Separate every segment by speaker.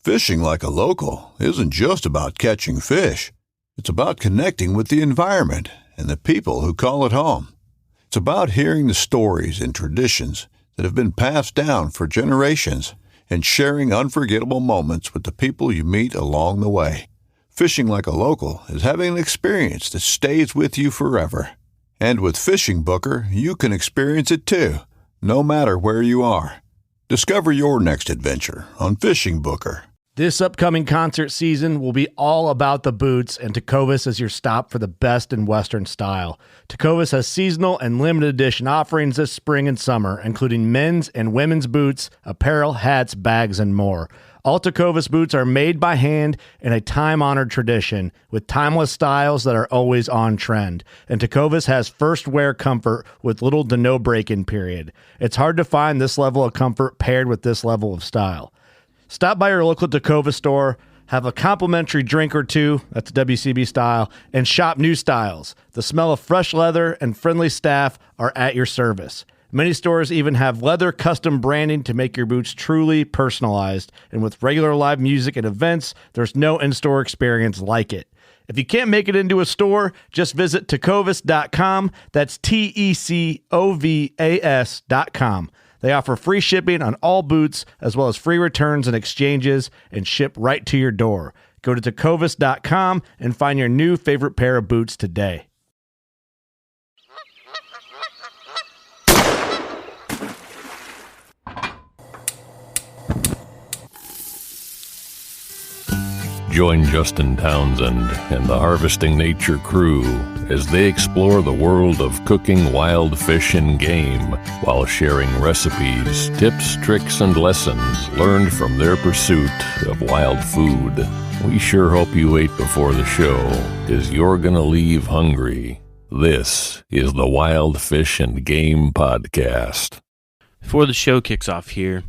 Speaker 1: Fishing like a local isn't just about catching fish. It's about connecting with the environment and the people who call it home. It's about hearing the stories and traditions that have been passed down for generations and sharing unforgettable moments with the people you meet along the way. Fishing like a local is having an experience that stays with you forever. And with Fishing Booker, you can experience it too, no matter where you are. Discover your next adventure on Fishing Booker.
Speaker 2: This upcoming concert season will be all about the boots, and Tecovas is your stop for the best in Western style. Tecovas has seasonal and limited edition offerings this spring and summer, including men's and women's boots, apparel, hats, bags, and more. All Tecovas boots are made by hand in a time-honored tradition with timeless styles that are always on trend. And Tecovas has first wear comfort with little to no break-in period. It's hard to find this level of comfort paired with this level of style. Stop by your local Tecovas store, have a complimentary drink or two, that's WCB style, and shop new styles. The smell of fresh leather and friendly staff are at your service. Many stores even have leather custom branding to make your boots truly personalized. And with regular live music and events, there's no in-store experience like it. If you can't make it into a store, just visit tecovas.com. That's TECOVAS.com. They offer free shipping on all boots, as well as free returns and exchanges, and ship right to your door. Go to tecovas.com and find your new favorite pair of boots today.
Speaker 3: Join Justin Townsend and the Harvesting Nature crew as they explore the world of cooking wild fish and game while sharing recipes, tips, tricks, and lessons learned from their pursuit of wild food. We sure hope you ate before the show, 'cause you're gonna leave hungry. This is the Wild Fish and Game Podcast.
Speaker 4: Before the show kicks off here,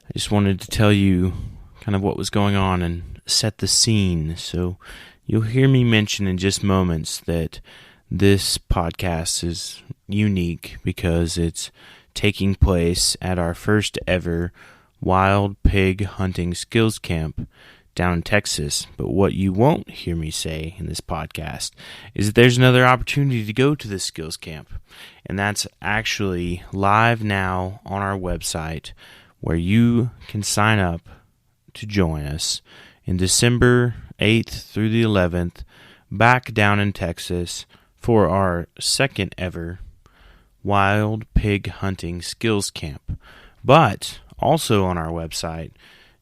Speaker 4: I just wanted to tell you kind of what was going on and set the scene. So you'll hear me mention in just moments that this podcast is unique because it's taking place at our first ever wild pig hunting skills camp down in Texas. But what you won't hear me say in this podcast is that there's another opportunity to go to this skills camp. And that's actually live now on our website, where you can sign up to join us in December 8th through the 11th, back down in Texas for our second ever wild pig hunting skills camp. But also on our website,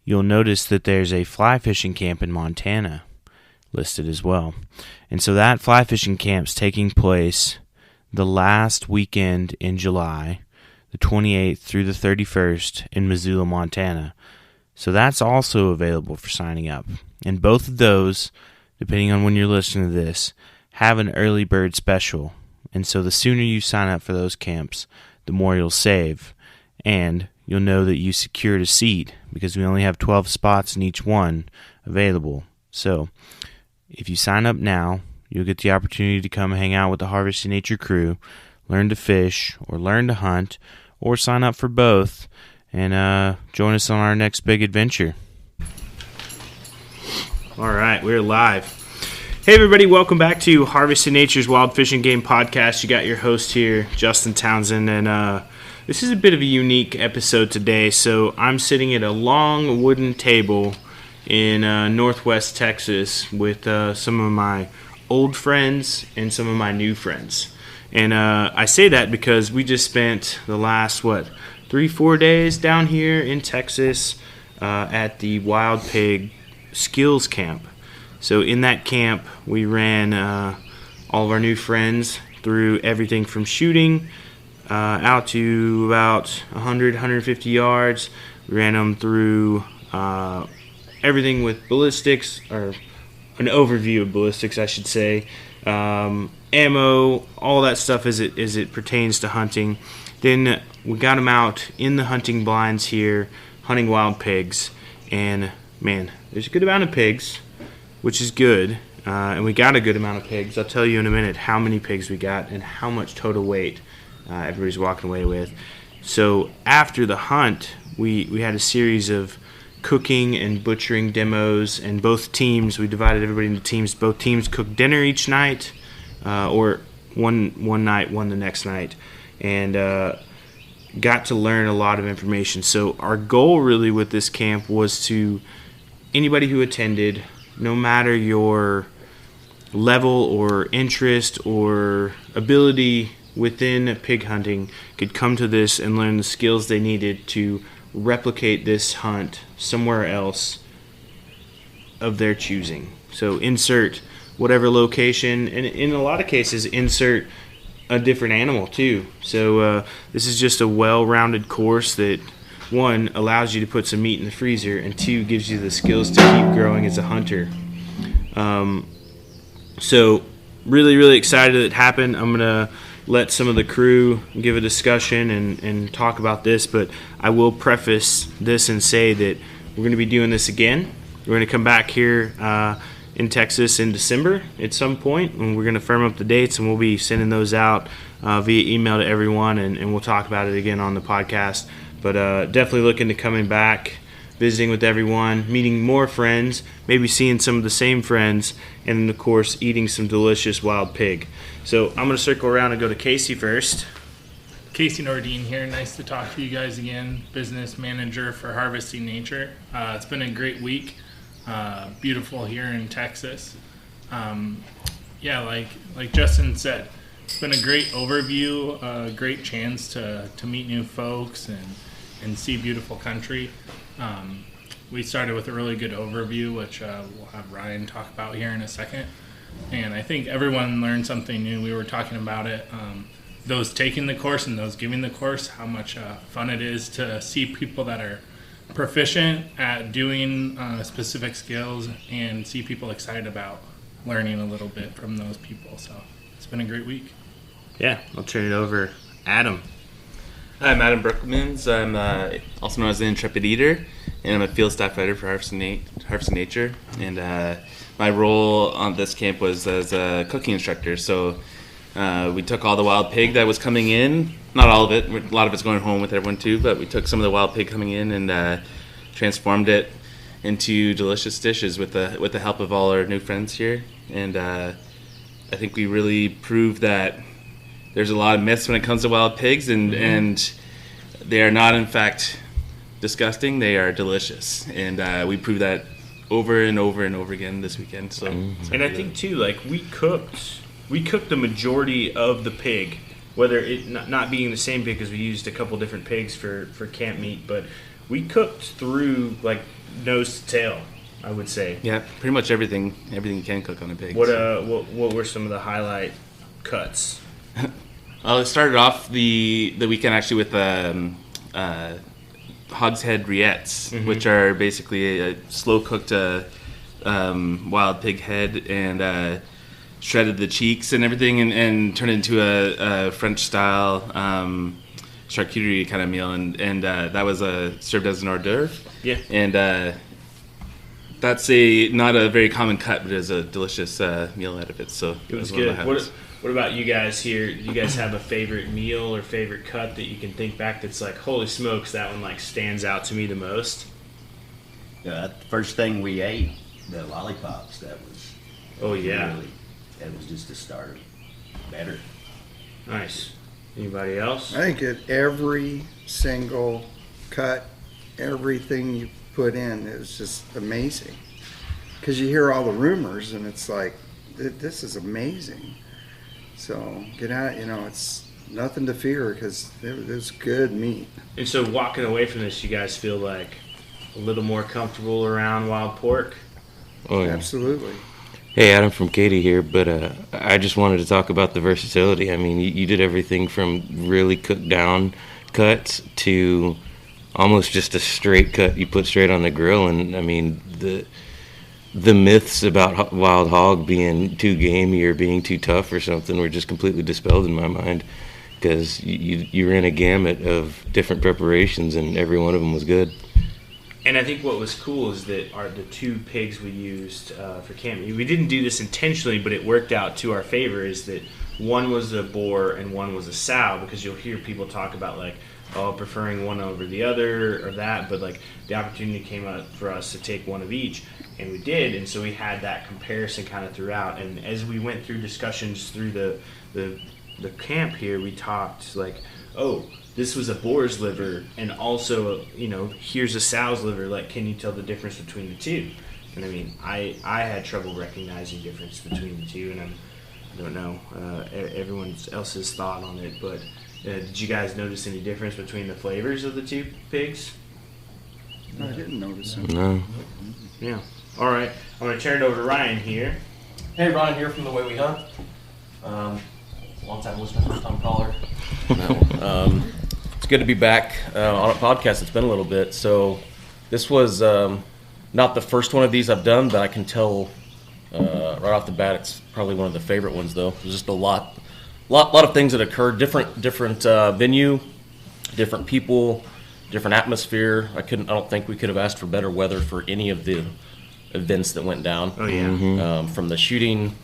Speaker 4: you'll notice that there's a fly fishing camp in Montana listed as well. And so that fly fishing camp's taking place the last weekend in July, the 28th through the 31st in Missoula, Montana. So that's also available for signing up. And both of those, depending on when you're listening to this, have an early bird special. And so the sooner you sign up for those camps, the more you'll save. And you'll know that you secured a seat because we only have 12 spots in each one available. So if you sign up now, you'll get the opportunity to come hang out with the Harvesting Nature crew, learn to fish or learn to hunt, or sign up for both and join us on our next big adventure. All right, we're live. Hey, everybody, welcome back to Harvesting Nature's Wild Fishing Game Podcast. You got your host here, Justin Townsend, and this is a bit of a unique episode today. So I'm sitting at a long wooden table in northwest Texas with some of my old friends and some of my new friends. And I say that because we just spent the last, 3-4 days down here in Texas at the Wild Pig Skills Camp. So in that camp, we ran all of our new friends through everything from shooting out to about 100, 150 yards. We ran them through everything with ballistics, or an overview of ballistics, I should say, ammo, all that stuff as it pertains to hunting. Then we got them out in the hunting blinds here, hunting wild pigs, and man, there's a good amount of pigs, which is good, and we got a good amount of pigs. I'll tell you in a minute how many pigs we got and how much total weight everybody's walking away with. So after the hunt, we had a series of cooking and butchering demos, and both teams, we divided everybody into teams. Both teams cooked dinner each night, or one night, one the next night, and got to learn a lot of information. So our goal really with this camp was to anybody who attended, no matter your level or interest or ability within pig hunting, could come to this and learn the skills they needed to replicate this hunt somewhere else of their choosing. So insert whatever location, and in a lot of cases insert a different animal too. So this is just a well-rounded course that, one, allows you to put some meat in the freezer, and two, gives you the skills to keep growing as a hunter. So really, really excited that it happened. I'm going to let some of the crew give a discussion and talk about this, but I will preface this and say that we're going to be doing this again. We're going to come back here in Texas in December at some point, and we're going to firm up the dates, and we'll be sending those out via email to everyone, and we'll talk about it again on the podcast. But definitely looking to coming back, visiting with everyone, meeting more friends, maybe seeing some of the same friends, and then, of course, eating some delicious wild pig. So I'm going to circle around and go to Casey first.
Speaker 5: Casey Nordine here. Nice to talk to you guys again. Business manager for Harvesting Nature. It's been a great week. Beautiful here in Texas. Yeah, like Justin said, it's been a great overview, a great chance to meet new folks and see beautiful country. We started with a really good overview, which we'll have Ryan talk about here in a second. And I think everyone learned something new. We were talking about it, those taking the course and those giving the course, how much fun it is to see people that are proficient at doing specific skills and see people excited about learning a little bit from those people. So it's been a great week.
Speaker 4: Yeah, I'll turn it over. Adam.
Speaker 6: Hi, I'm Adam Brookmans. I'm also known as the Intrepid Eater, and I'm a field staff writer for Harvesting Nature. And my role on this camp was as a cooking instructor. So we took all the wild pig that was coming in, not all of it, a lot of it's going home with everyone too, but we took some of the wild pig coming in and transformed it into delicious dishes with the help of all our new friends here. And I think we really proved that there's a lot of myths when it comes to wild pigs, and they are not, in fact, disgusting. They are delicious, and we proved that over and over and over again this weekend. So,
Speaker 4: and I think too, like we cooked the majority of the pig, whether it not being the same pig because we used a couple different pigs for camp meat, but we cooked through like nose to tail, I would say.
Speaker 6: Yeah, pretty much everything you can cook on a pig.
Speaker 4: What were some of the highlight cuts?
Speaker 6: Well, it started off the weekend actually with Hogs head rillettes, which are basically a slow-cooked wild pig head, and shredded the cheeks and everything and turned it into a French-style charcuterie kind of meal, and that was served as an hors d'oeuvre.
Speaker 4: Yeah.
Speaker 6: And that's not a very common cut, but it's a delicious meal out of it. So
Speaker 4: it was good. What about you guys here? Do you guys have a favorite meal or favorite cut that you can think back that's like, holy smokes, that one like stands out to me the most?
Speaker 7: The first thing we ate, the lollipops, that was that was just a start. Better.
Speaker 4: Nice. Anybody else?
Speaker 8: I think at every single cut, everything you put in, it was just amazing. Because you hear all the rumors, and it's like, this is amazing. So get out, it's nothing to fear because it was good meat.
Speaker 4: And so walking away from this, you guys feel like a little more comfortable around wild pork?
Speaker 9: Oh, yeah.
Speaker 8: Absolutely.
Speaker 9: Hey, Adam from Katy here, but I just wanted to talk about the versatility. I mean, you did everything from really cooked down cuts to almost just a straight cut you put straight on the grill. And, I mean, the myths about wild hog being too gamey or being too tough or something were just completely dispelled in my mind, because you ran a gamut of different preparations and every one of them was good.
Speaker 4: And I think what was cool is that the two pigs we used for camp, we didn't do this intentionally, but it worked out to our favor, is that one was a boar and one was a sow, because you'll hear people talk about like, preferring one over the other or that, but like the opportunity came up for us to take one of each, and we did, and so we had that comparison kind of throughout. And as we went through discussions through the camp here, we talked like, oh, this was a boar's liver, and also, here's a sow's liver. Like, can you tell the difference between the two? And I mean, I had trouble recognizing difference between the two, and I don't know everyone else's thought on it, but did you guys notice any difference between the flavors of the two pigs?
Speaker 8: I didn't notice it.
Speaker 9: No.
Speaker 4: Yeah. All right. I'm going to turn it over to Ryan here.
Speaker 10: Hey, Ryan here from The Way We Hunt. Long time listener, first time caller. No. It's good to be back on a podcast. It's been a little bit. So this was not the first one of these I've done, but I can tell right off the bat it's probably one of the favorite ones, though. There's just a lot of things that occurred. Different venue, different people, different atmosphere. I don't think we could have asked for better weather for any of the events that went down.
Speaker 4: Oh yeah.
Speaker 9: Mm-hmm. From the shooting,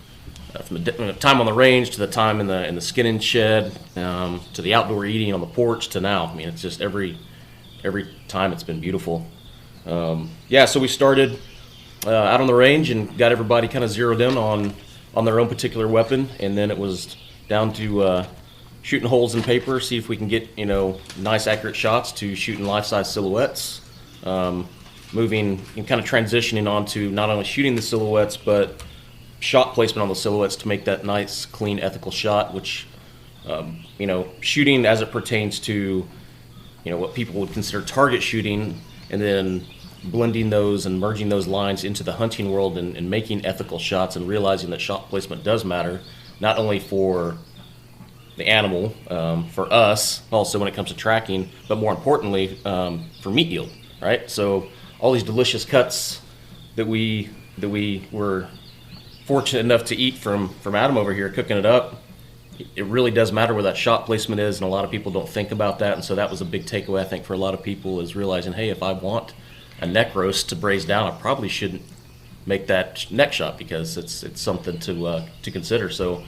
Speaker 9: from the time on the range to the time in the skinning shed, to the outdoor eating on the porch to now. I mean, it's just every time it's been beautiful. So we started out on the range and got everybody kind of zeroed in on their own particular weapon, and then it was down to shooting holes in paper, see if we can get nice accurate shots, to shooting life-size silhouettes, moving and kind of transitioning on to not only shooting the silhouettes but shot placement on the silhouettes to make that nice, clean, ethical shot, which shooting as it pertains to what people would consider target shooting, and then blending those and merging those lines into the hunting world and making ethical shots and realizing that shot placement does matter, not only for the animal, for us, also when it comes to tracking, but more importantly, for meat yield, right? So all these delicious cuts that we were fortunate enough to eat from Adam over here cooking it up, it really does matter where that shot placement is, and a lot of people don't think about that. And so that was a big takeaway, I think, for a lot of people, is realizing, hey, if I want a neck roast to braise down, I probably shouldn't make that neck shot, because it's something to consider. So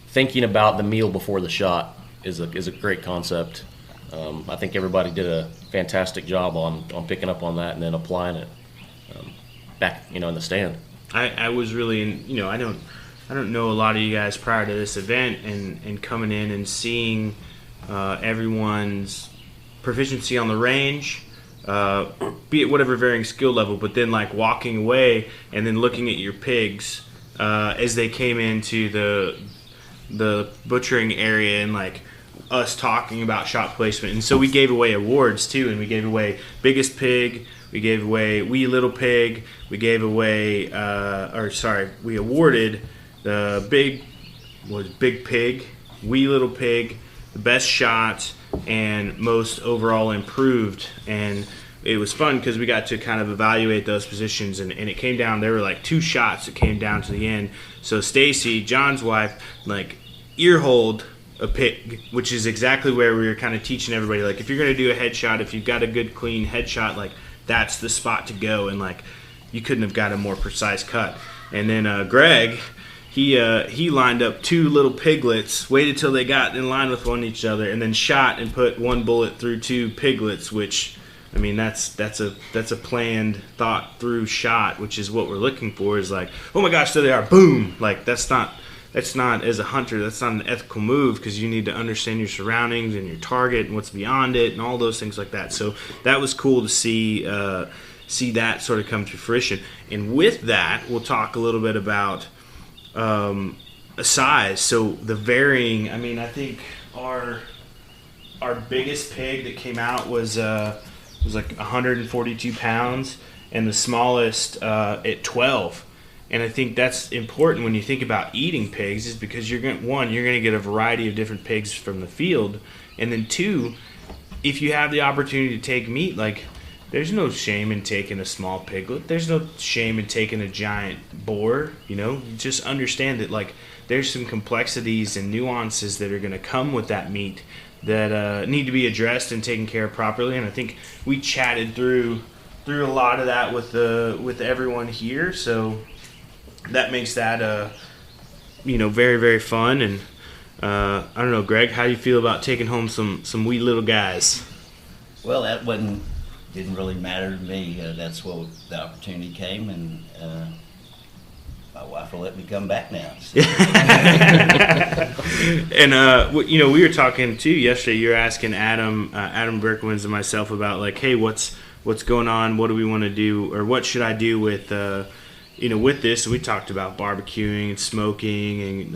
Speaker 9: thinking about the meal before the shot is a great concept. I think everybody did a fantastic job on picking up on that and then applying it back in the stand.
Speaker 4: I was really I don't know a lot of you guys prior to this event, and coming in and seeing everyone's proficiency on the range, be it whatever varying skill level, but then like walking away and then looking at your pigs as they came into the butchering area, and like us talking about shot placement. And so we gave away awards too, and we gave away biggest pig, we gave away wee little pig, we gave away we awarded the big pig, wee little pig, the best shot, and most overall improved. And it was fun because we got to kind of evaluate those positions, and it came down, there were like 2 shots that came down to the end. So Stacy, John's wife, like ear-holed a pig, which is exactly where we were kind of teaching everybody, like, if you're going to do a headshot, if you've got a good clean headshot, like that's the spot to go, and like you couldn't have got a more precise cut. And then Greg, he lined up 2 little piglets, waited till they got in line with one each other, and then shot and put 1 bullet through 2 piglets, which, I mean, that's a planned, thought through shot, which is what we're looking for. Is like, oh my gosh, there they are, boom! Like that's not as a hunter, that's not an ethical move, because you need to understand your surroundings and your target and what's beyond it and all those things like that. So that was cool to see that sort of come to fruition. And with that, we'll talk a little bit about a size. So the varying, I mean, I think our biggest pig that came out was like 142 pounds, and the smallest at 12. And I think that's important when you think about eating pigs, is because you're going to get a variety of different pigs from the field, and then 2, if you have the opportunity to take meat, like there's no shame in taking a small piglet. There's no shame in taking a giant boar. You just understand that like there's some complexities and nuances that are going to come with that meat that need to be addressed and taken care of properly. And I think we chatted through a lot of that with everyone here. So that makes that very, very fun. And I don't know, Greg, how do you feel about taking home some wee little guys?
Speaker 7: Well, that didn't really matter to me. That's what the opportunity came, and my wife will let me come back now. So.
Speaker 4: And we were talking too yesterday. You were asking Adam Berkowitz and myself about like, hey, what's going on? What do we want to do, or what should I do with with this? And we talked about barbecuing and smoking and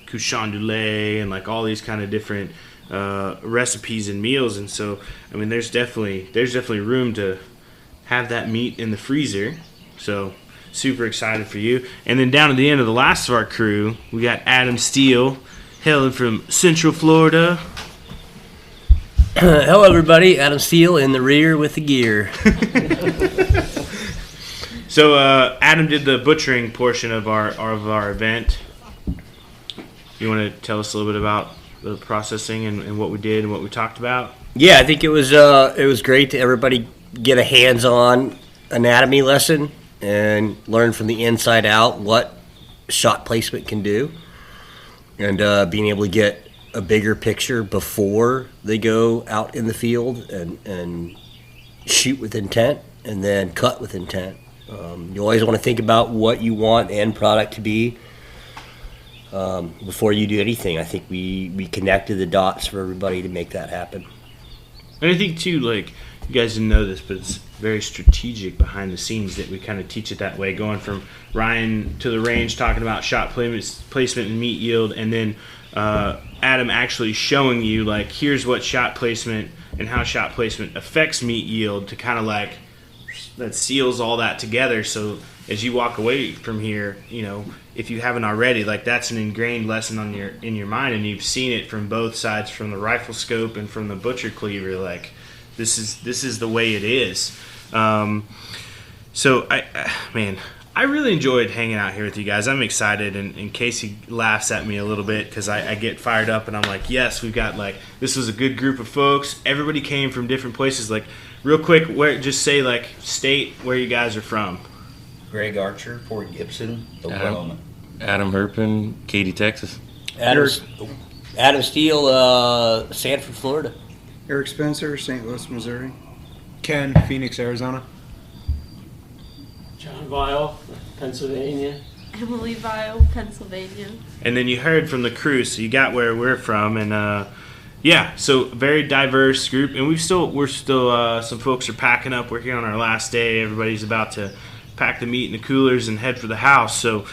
Speaker 4: couchon doulet and like all these kind of different recipes and meals. And so I mean, there's definitely room to have that meat in the freezer. So super excited for you. And then down at the end of the last of our crew, we got Adam Steele, hailing from Central Florida.
Speaker 11: Hello, everybody. Adam Steele in the rear with the gear.
Speaker 4: So Adam did the butchering portion of our event. You want to tell us a little bit about the processing and what we did and what we talked about?
Speaker 11: Yeah, I think it was great to everybody get a hands-on anatomy lesson and learn from the inside out what shot placement can do, and being able to get a bigger picture before they go out in the field and shoot with intent and then cut with intent. You always want to think about what you want the end product to be before you do anything. I think we connected the dots for everybody to make that happen.
Speaker 4: And I think too, like, you guys didn't know this, but it's very strategic behind the scenes that we kind of teach it that way, going from Ryan to the range talking about shot placement and meat yield, and then Adam actually showing you like, here's what shot placement and how shot placement affects meat yield, to kind of like that seals all that together. So as you walk away from here, if you haven't already, like, that's an ingrained lesson in your mind, and you've seen it from both sides, from the rifle scope and from the butcher cleaver. Like, this is the way it is. So I really enjoyed hanging out here with you guys. I'm excited, and Casey laughs at me a little bit because I get fired up, and I'm like, yes, we've got, like, this was a good group of folks. Everybody came from different places. Like, real quick, just say, like, state where you guys are from.
Speaker 7: Greg Archer, Fort Gibson, Oklahoma.
Speaker 9: Adam Herpin, Katy, Texas.
Speaker 11: Adam Steele, Sanford, Florida.
Speaker 8: Eric Spencer, St. Louis, Missouri.
Speaker 12: Ken, Phoenix, Arizona.
Speaker 13: John Vile, Pennsylvania.
Speaker 14: Emily Vile, Pennsylvania.
Speaker 4: And then you heard from the crew, so you got where we're from, and so very diverse group. And we're still some folks are packing up. We're here on our last day. Everybody's about to pack the meat in the coolers and head for the house. So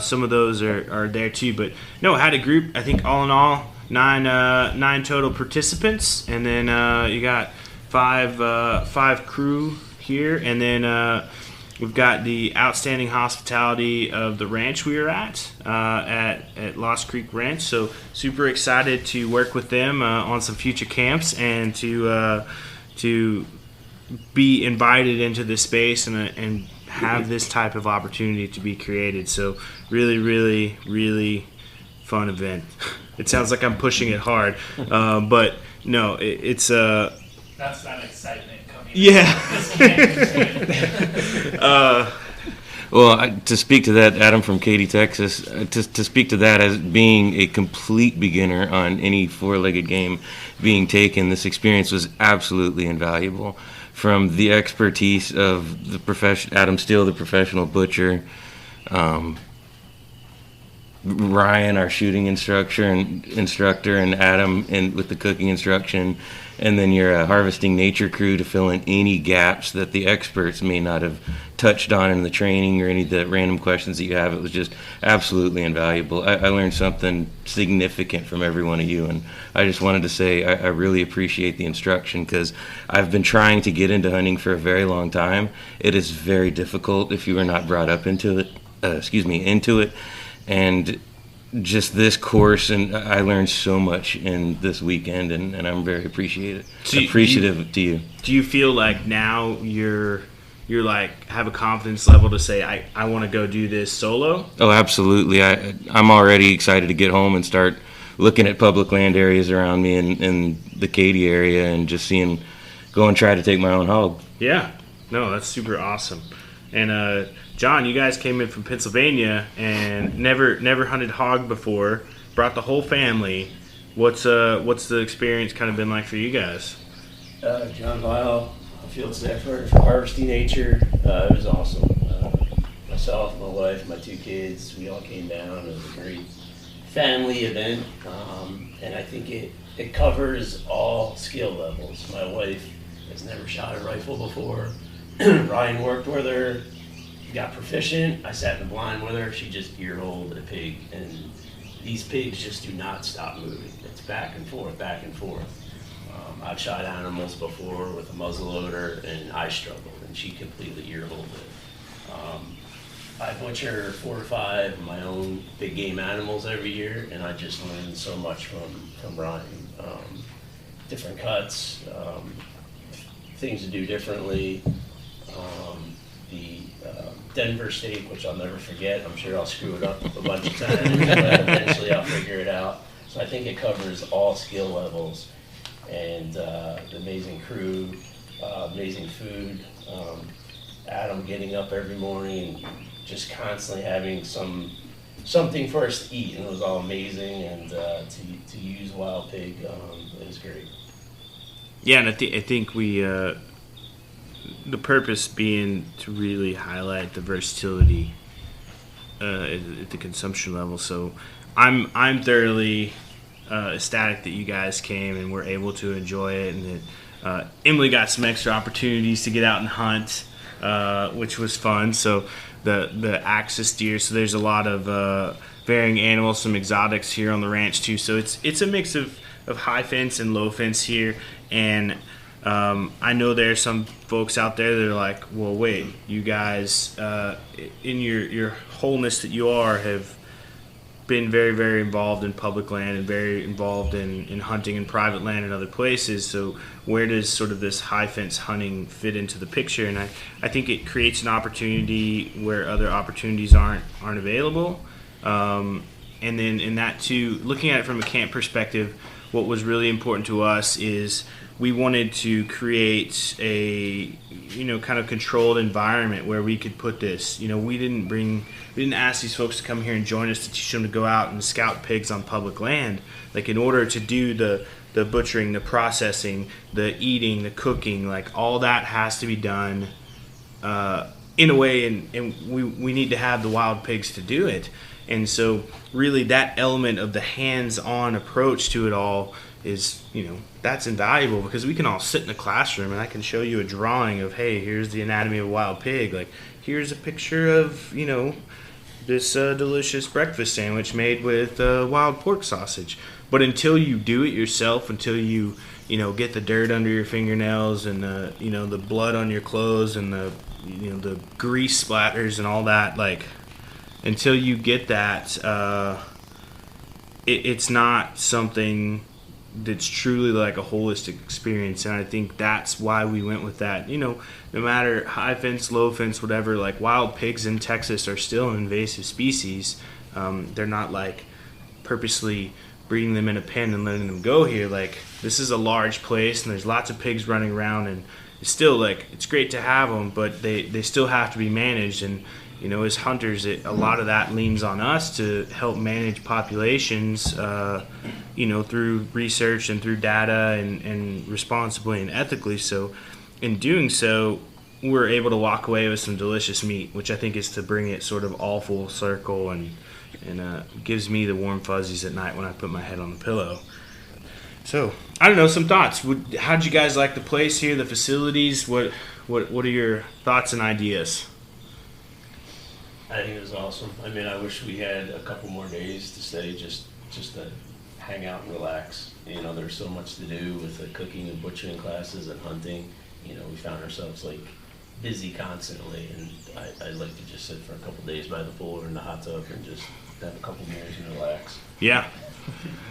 Speaker 4: some of those are there too. But no, I had a group. I think all in all, nine total participants, and then you got five crew here, and then we've got the outstanding hospitality of the ranch we were at Lost Creek Ranch. So super excited to work with them on some future camps, and to be invited into this space and have this type of opportunity to be created. So really, really, really fun event. It sounds like I'm pushing it hard, but no, it's
Speaker 5: that's that excitement coming.
Speaker 4: Yeah.
Speaker 9: Well, to speak to that, Adam from Katy, Texas, to speak to that as being a complete beginner on any four-legged game being taken, this experience was absolutely invaluable. From the expertise of the Adam Steele, the professional butcher, Ryan, our shooting instructor, and Adam with the cooking instruction, and then your harvesting nature crew to fill in any gaps that the experts may not have touched on in the training, or any of the random questions that you have. It was just absolutely invaluable. I learned something significant from every one of you, and I just wanted to say I really appreciate the instruction, because I've been trying to get into hunting for a very long time. It is very difficult if you are not brought up into it, and just this course, and I learned so much in this weekend, and I'm very appreciative to you.
Speaker 4: Do you feel like now you're like have a confidence level to say I want to go do this solo?
Speaker 9: Oh, absolutely. I'm already excited to get home and start looking at public land areas around me in the Katy area, and just go and try to take my own hog.
Speaker 4: Yeah, no, that's super awesome. And John, you guys came in from Pennsylvania and never hunted hog before. Brought the whole family. What's the experience kind of been like for you guys?
Speaker 13: John Vile, field staff writer for Harvesting Nature. It was awesome. Myself, my wife, my 2 kids, we all came down. It was a great family event, and I think it covers all skill levels. My wife has never shot a rifle before. Ryan worked with her, got proficient. I sat in the blind with her. She just ear-holed a pig, and these pigs just do not stop moving. It's back and forth, back and forth. I've shot animals before with a muzzleloader, and I struggled, and she completely ear-holed it. I butcher 4 or 5 of my own big game animals every year, and I just learned so much from Ryan. Different cuts, things to do differently. The Denver steak, which I'll never forget. I'm sure I'll screw it up a bunch of times, but eventually I'll figure it out. So I think it covers all skill levels, and the amazing crew, amazing food. Adam getting up every morning and just constantly having something for us to eat, and it was all amazing. And to use wild pig, it was great.
Speaker 4: Yeah, and I think we the purpose being to really highlight the versatility at the consumption level. So I'm thoroughly ecstatic that you guys came and were able to enjoy it, and that Emily got some extra opportunities to get out and hunt, which was fun. So the axis deer. So there's a lot of varying animals, some exotics here on the ranch too. So it's a mix of high fence and low fence here, and I know there's some folks out there that are like, well, wait, you guys, in your wholeness that you are, have been very, very involved in public land and very involved in hunting in private land and other places. So where does sort of this high fence hunting fit into the picture? And I think it creates an opportunity where other opportunities aren't available. And then in that too, looking at it from a camp perspective, what was really important to us is we wanted to create a kind of controlled environment where we could put this. We didn't ask these folks to come here and join us to teach them to go out and scout pigs on public land. Like, in order to do the butchering, the processing, the eating, the cooking, like all that has to be done in a way, and we need to have the wild pigs to do it. And so really that element of the hands-on approach to it all is, that's invaluable, because we can all sit in a classroom and I can show you a drawing of, hey, here's the anatomy of a wild pig. Like, here's a picture of, this delicious breakfast sandwich made with wild pork sausage. But until you do it yourself, until you, get the dirt under your fingernails and the blood on your clothes and the grease splatters and all that, like, until you get that, it's not something that's truly like a holistic experience. And I think that's why we went with that. No matter high fence, low fence, whatever, like, wild pigs in Texas are still an invasive species. They're not like purposely breeding them in a pen and letting them go here. Like, this is a large place and there's lots of pigs running around, and it's still, like, it's great to have them, but they still have to be managed. And as hunters, a lot of that leans on us to help manage populations, through research and through data and responsibly and ethically. So in doing so, we're able to walk away with some delicious meat, which I think is to bring it sort of all full circle and gives me the warm fuzzies at night when I put my head on the pillow. So, I don't know, some thoughts. How'd you guys like the place here, the facilities? What are your thoughts and ideas?
Speaker 13: I think it was awesome. I mean, I wish we had a couple more days to stay just to hang out and relax. There's so much to do with the cooking and butchering classes and hunting. We found ourselves like busy constantly, and I'd like to just sit for a couple days by the pool or in the hot tub and just have a couple beers and relax. Yeah,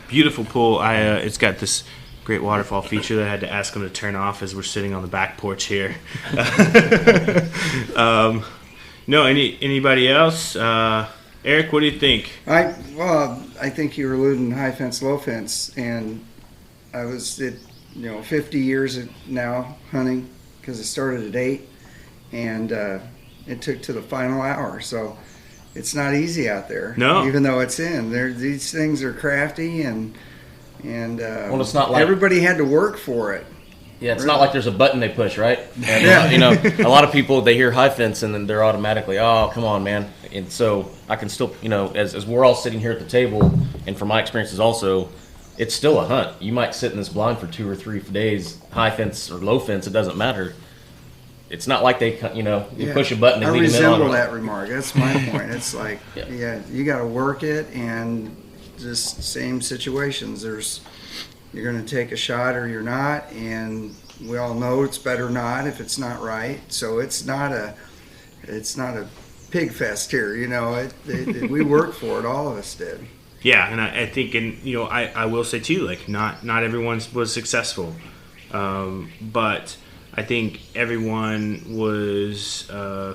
Speaker 4: beautiful pool. It's got this great waterfall feature that I had to ask them to turn off as we're sitting on the back porch here. No, anybody else? Eric, what do you think?
Speaker 8: I think you were alluding to high fence, low fence, and I was at 50 years now hunting, because it started at 8, and it took to the final hour. So it's not easy out there.
Speaker 4: No,
Speaker 8: even though it's in there, these things are crafty, and
Speaker 10: well, it's not like
Speaker 8: everybody had to work for it.
Speaker 10: Yeah, it's
Speaker 8: Really?
Speaker 10: not like there's a button they push, right? And,
Speaker 8: Yeah.
Speaker 10: you know, a lot of people, they hear high fence and then they're automatically, oh, come on, man. And so I can still, you know, as we're all sitting here at the table, and from my experiences also, it's still a hunt. You might sit in this blind for 2 or 3 days, high fence or low fence, it doesn't matter. It's not like they, you know, you push a button and lead them in on
Speaker 8: I resemble that remark. That's my point. It's like, yeah, you got to work it, and just same situations. You're going to take a shot or you're not, and we all know it's better not if it's not right. So it's not a pig fest here, you know. We worked for it, all of us did.
Speaker 4: Yeah, and I think, and you know, I will say too, like not everyone was successful, but I think everyone was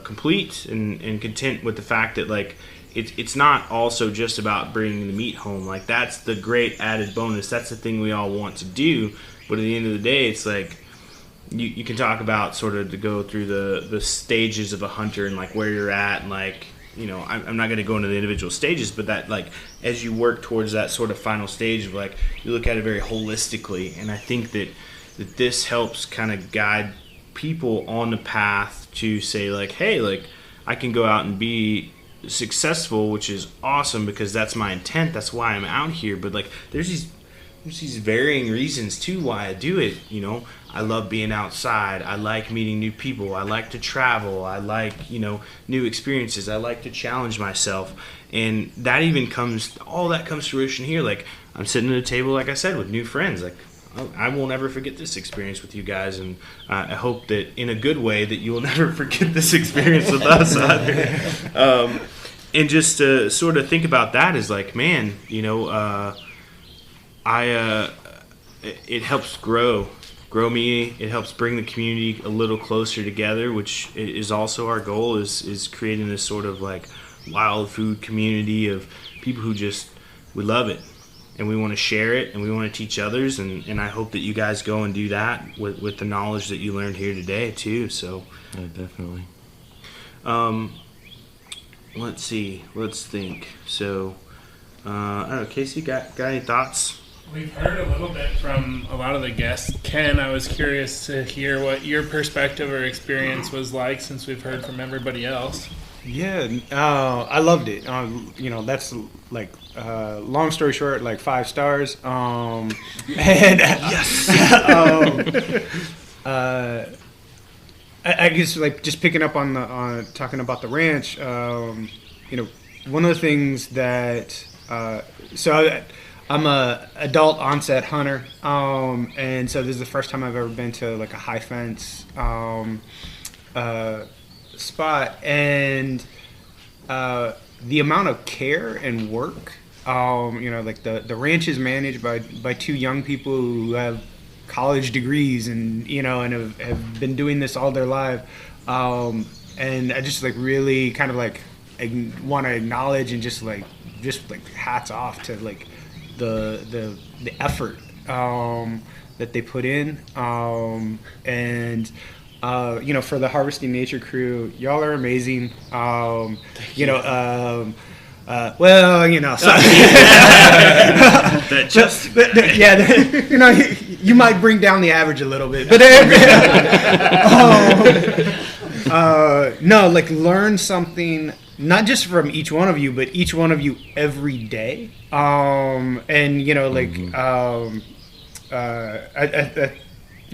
Speaker 4: complete and content with the fact that like it's not also just about bringing the meat home. Like that's the great added bonus. That's the thing we all want to do. But at the end of the day, it's like you can talk about sort of to go through the stages of a hunter and like where you're at, and like, you know, I'm not going to go into the individual stages, but that like as you work towards that sort of final stage of like you look at it very holistically, and I think that this helps kind of guide people on the path to say like, hey, like I can go out and be successful, which is awesome because that's my intent, that's why I'm out here. But like there's these varying reasons too why I do it. You know, I love being outside, I like meeting new people, I like to travel, I like, you know, new experiences, I like to challenge myself, and that even comes, all that comes to fruition here. Like I'm sitting at a table, like I said, with new friends. Like I will never forget this experience with you guys, and I hope that in a good way that you will never forget this experience with us either. And just to sort of think about that is like, man, you know, it helps grow me. It helps bring the community a little closer together, which is also our goal, is creating this sort of like wild food community of people who just, we love it. And we want to share it, and we want to teach others, and I hope that you guys go and do that with the knowledge that you learned here today too. So
Speaker 9: yeah, definitely.
Speaker 4: Let's see. Let's think. So, I don't know, Casey, got any thoughts?
Speaker 5: We've heard a little bit from a lot of the guests. Ken, I was curious to hear what your perspective or experience was like, since we've heard from everybody else.
Speaker 12: Yeah, I loved it. You know, that's like, long story short, like 5 stars. And yes. I guess like just picking up on talking about the ranch. You know, one of the things that I'm a adult onset hunter, and so this is the first time I've ever been to like a high fence spot, and the amount of care and work, you know, like the ranch is managed by 2 young people who have college degrees, and you know, and have been doing this all their life, and I just like really kind of like want to acknowledge and just like hats off to like the effort that they put in, and you know, for the Harvesting Nature crew, y'all are amazing. You know, well, you know, so, you know, you might bring down the average a little bit, but no, like learn something, not just from each one of you, but each one of you every day. And you know, like, you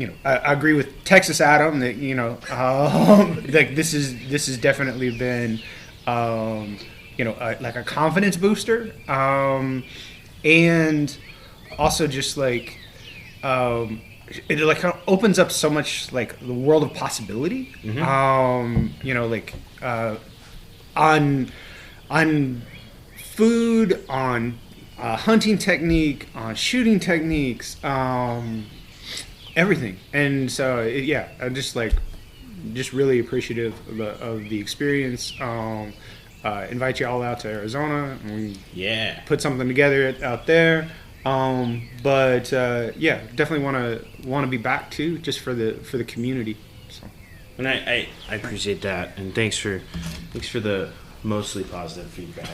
Speaker 12: know, I agree with Texas Adam that, you know, like this has definitely been, you know, like a confidence booster, and also just like, it like kind of opens up so much like the world of possibility. You know, like on food, on hunting technique, on shooting techniques, everything. And so yeah, I'm just really appreciative of the experience. Invite you all out to Arizona, and we put something together out there. But yeah, definitely want to be back too, just for the community. So.
Speaker 4: And I appreciate that, and thanks for the mostly positive feedback.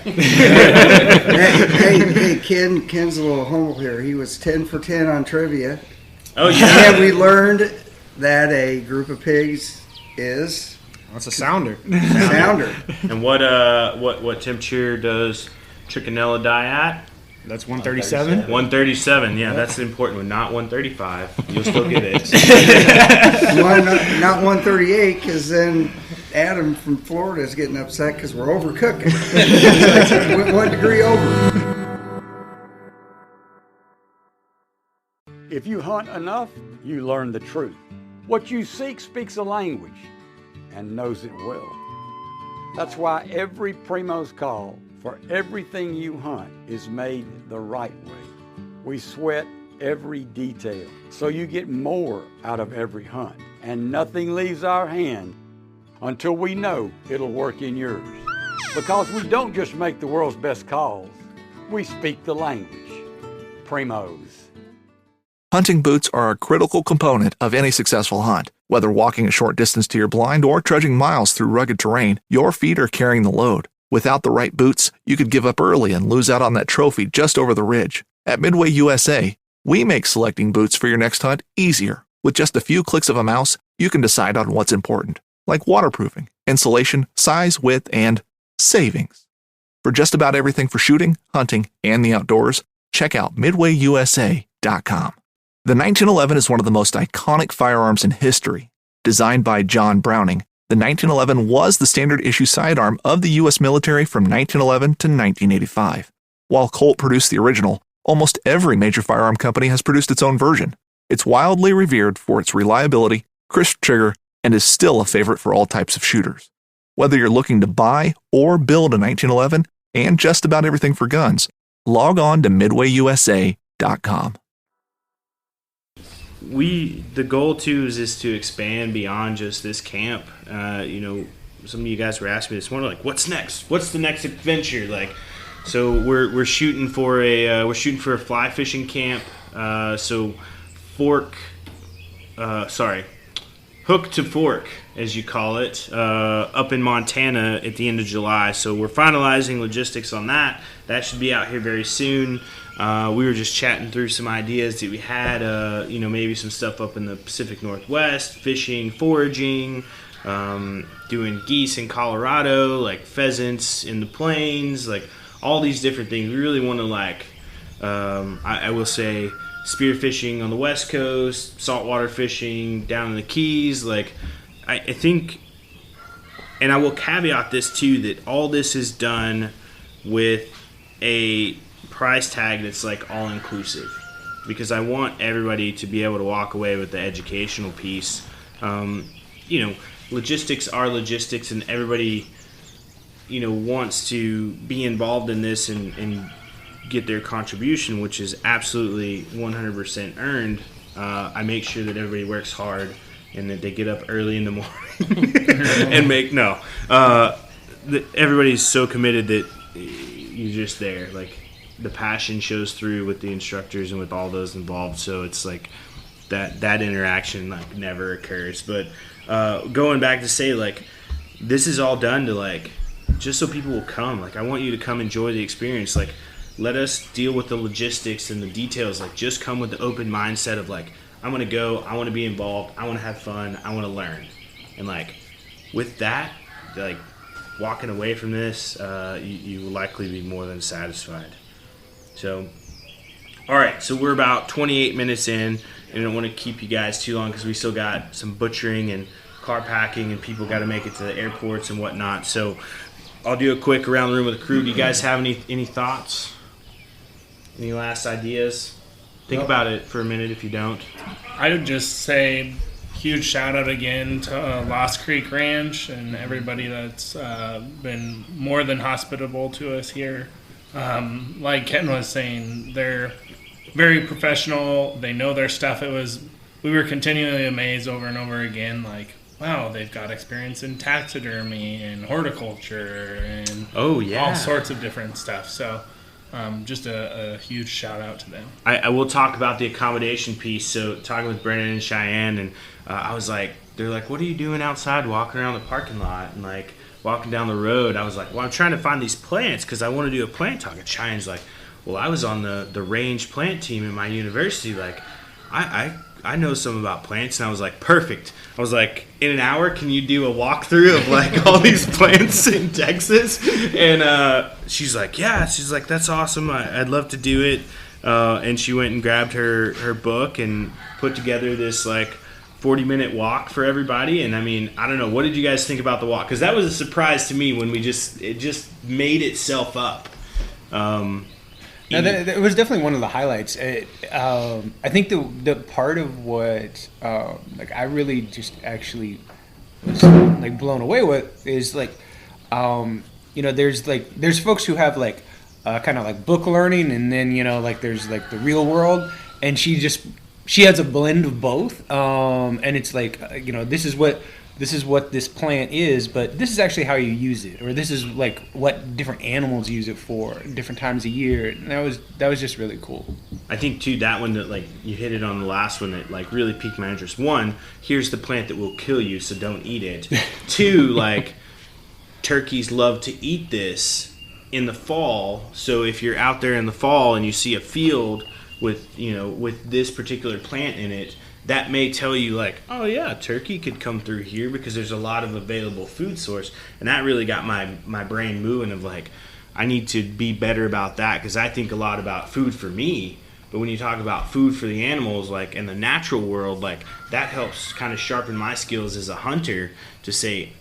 Speaker 8: hey, Ken's a little humble here. He was 10 for 10 on trivia.
Speaker 5: Oh, yeah.
Speaker 8: And we learned that a group of pigs is...
Speaker 12: That's a sounder.
Speaker 8: Sounder.
Speaker 4: And what temperature does trichinella die at?
Speaker 12: That's 137.
Speaker 4: 137. Yeah, that's the important one. Not 135. You'll still get it.
Speaker 8: Not 138, because then Adam from Florida is getting upset because we're overcooking. It's 1 degree over.
Speaker 15: If you hunt enough, you learn the truth. What you seek speaks a language and knows it well. That's why every Primo's call for everything you hunt is made the right way. We sweat every detail, so you get more out of every hunt, and nothing leaves our hand until we know it'll work in yours. Because we don't just make the world's best calls, we speak the language. Primos.
Speaker 16: Hunting boots are a critical component of any successful hunt. Whether walking a short distance to your blind or trudging miles through rugged terrain, your feet are carrying the load. Without the right boots, you could give up early and lose out on that trophy just over the ridge. At Midway USA, we make selecting boots for your next hunt easier. With just a few clicks of a mouse, you can decide on what's important, like waterproofing, insulation, size, width, and savings. For just about everything for shooting, hunting, and the outdoors, check out MidwayUSA.com. The 1911 is one of the most iconic firearms in history. Designed by John Browning, the 1911 was the standard issue sidearm of the U.S. military from 1911 to 1985. While Colt produced the original, almost every major firearm company has produced its own version. It's wildly revered for its reliability, crisp trigger, and is still a favorite for all types of shooters. Whether you're looking to buy or build a 1911 and just about everything for guns, log on to MidwayUSA.com.
Speaker 4: The goal too is to expand beyond just this camp. Some of you guys were asking me this morning, like, what's next? What's the next adventure? Like, so we're shooting for a fly fishing camp. Hook to fork, as you call it, up in Montana at the end of July. So we're finalizing logistics on that. That should be out here very soon. We were just chatting through some ideas that we had, maybe some stuff up in the Pacific Northwest, fishing, foraging, doing geese in Colorado, like pheasants in the plains, like all these different things. We really want to I will say spearfishing on the West Coast, saltwater fishing down in the Keys. Like I think, and I will caveat this too, that all this is done with a price tag that's like all inclusive, because I want everybody to be able to walk away with the educational piece. Logistics are logistics, and everybody wants to be involved in this and get their contribution, which is absolutely 100% earned. I make sure that everybody works hard and that they get up early in the morning and everybody's so committed that you're just there. Like, the passion shows through with the instructors and with all those involved. So it's like that interaction like never occurs. But going back to say, like, this is all done to like just so people will come. Like, I want you to come enjoy the experience. Like, let us deal with the logistics and the details. Like, just come with the open mindset of like, I'm gonna go, I want to be involved, I want to have fun, I want to learn. And like with that, like walking away from this, you will likely be more than satisfied. So, all right, so we're about 28 minutes in, and I don't want to keep you guys too long because we still got some butchering and car packing, and people got to make it to the airports and whatnot. So I'll do a quick around the room with the crew. Do you guys have any thoughts? Any last ideas? Think about it for a minute if you don't.
Speaker 5: I would just say huge shout out again to Lost Creek Ranch and everybody that's been more than hospitable to us here. Like Ken was saying, they're very professional. They know their stuff. We were continually amazed over and over again, like, wow, they've got experience in taxidermy and horticulture and all sorts of different stuff. So just a huge shout out to them.
Speaker 4: I will talk about the accommodation piece. So talking with Brennan and Cheyenne, and I was like, they're like, what are you doing outside walking around the parking lot and like walking down the road? I was like, well, I'm trying to find these plants because I want to do a plant talk. And Cheyenne's like, well, I was on the range plant team in my university. Like, I I know some about plants, and I was like, perfect. I was like, in an hour, can you do a walkthrough of like all these plants in Texas? And she's like, yeah. She's like, that's awesome. I'd love to do it. And she went and grabbed her book and put together this like 40-minute walk for everybody. And I mean, I don't know, what did you guys think about the walk? Because that was a surprise to me when it just made itself up.
Speaker 12: It was definitely one of the highlights. I think the part of what like I really just actually was like blown away with is like there's folks who have like kind of like book learning, and then like there's like the real world, and she has a blend of both, and it's like this is what this plant is, but this is actually how you use it, or this is like what different animals use it for different times a year. And that was just really cool.
Speaker 4: I think too, that one that like you hit it on the last one that like really piqued my interest. One, here's the plant that will kill you, so don't eat it. Two, like turkeys love to eat this in the fall, so if you're out there in the fall and you see a field with this particular plant in it, that may tell you like, oh yeah, turkey could come through here because there's a lot of available food source. And that really got my brain moving of like, I need to be better about that, because I think a lot about food for me, but when you talk about food for the animals, like in the natural world, like that helps kind of sharpen my skills as a hunter to say,